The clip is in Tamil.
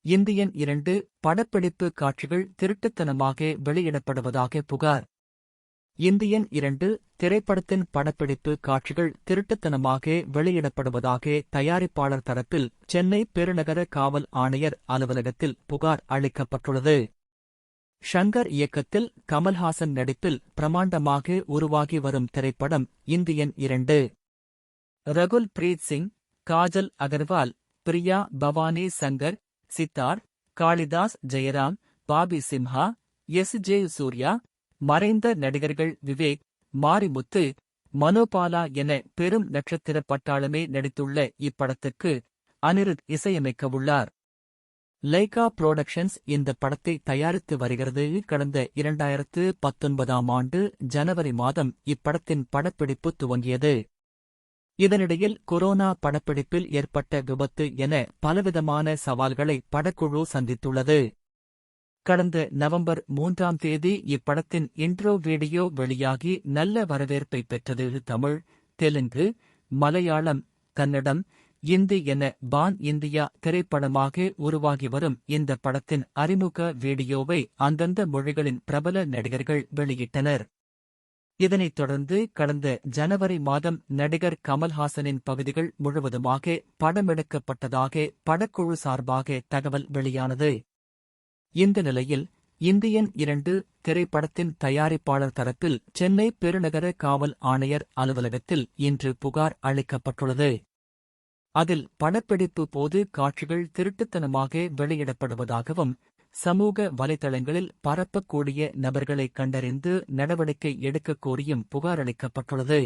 இந்தியன் 2 படப்பிடிப்பு காட்சிகள் திருட்டுத்தனமாக வெளியிடப்படுவதாக புகார். இந்தியன் 2 திரைப்படத்தின் படப்பிடிப்பு காட்சிகள் திருட்டுத்தனமாக வெளியிடப்படுவதாக தயாரிப்பாளர் தரப்பில் சென்னை பெருநகர காவல் ஆணையர் அலுவலகத்தில் புகார் அளிக்கப்பட்டுள்ளது. ஷங்கர் இயக்கத்தில் கமல்ஹாசன் நடிப்பில் பிரமாண்டமாக உருவாகி வரும் திரைப்படம் இந்தியன் 2. ரகுல் பிரீத் சிங், காஜல் அகர்வால், பிரியா பவானி சங்கர், சித்தார், காளிதாஸ் ஜெயராம், பாபி சிம்ஹா, எஸ்.ஜே. சூர்யா, மறைந்த நடிகர்கள் விவேக், மாரிமுத்து, மனோபாலா என பெரும் நட்சத்திர பட்டாளமே நடித்துள்ள இப்படத்துக்கு அனிருத் இசையமைக்கவுள்ளார். லைகா புரொடக்ஷன்ஸ் இந்த படத்தை தயாரித்து வருகிறது. கடந்த 2019ஆம் ஆண்டு ஜனவரி மாதம் இப்படத்தின் படப்பிடிப்பு துவங்கியது. இதனிடையில் கொரோனா படப்பிடிப்பில் ஏற்பட்ட விபத்து என பலவிதமான சவால்களை படக்குழு சந்தித்துள்ளது. கடந்த நவம்பர் 3ஆம் தேதி இப்படத்தின் இன்ட்ரோ வீடியோ வெளியாகி நல்ல வரவேற்பை பெற்றது. தமிழ், தெலுங்கு, மலையாளம், கன்னடம், இந்தி என பான் இந்தியா திரைப்படமாக உருவாகி வரும் இந்த படத்தின் அறிமுக வீடியோவை அந்தந்த மொழிகளின் பிரபல நடிகர்கள் வெளியிட்டனர். இதனைத் தொடர்ந்து கடந்த ஜனவரி மாதம் நடிகர் கமல்ஹாசனின் பகுதிகள் முழுவதுமாக படமெடுக்கப்பட்டதாக படக்குழு சார்பாக தகவல் வெளியானது. இந்த நிலையில் இந்தியன் 2 திரைப்படத்தின் தயாரிப்பாளர் தரப்பில் சென்னை பெருநகர காவல் ஆணையர் அலுவலகத்தில் இன்று புகார் அளிக்கப்பட்டுள்ளது. அதில் படப்பிடிப்பு போது காட்சிகள் திருட்டுத்தனமாக வெளியிடப்படுவதாகவும் சமூக வலைதளங்களில் பரப்பக்கூடிய நபர்களை கண்டறிந்து நடவடிக்கை எடுக்கக் கோரியும் புகாரளிக்கப்பட்டுள்ளது.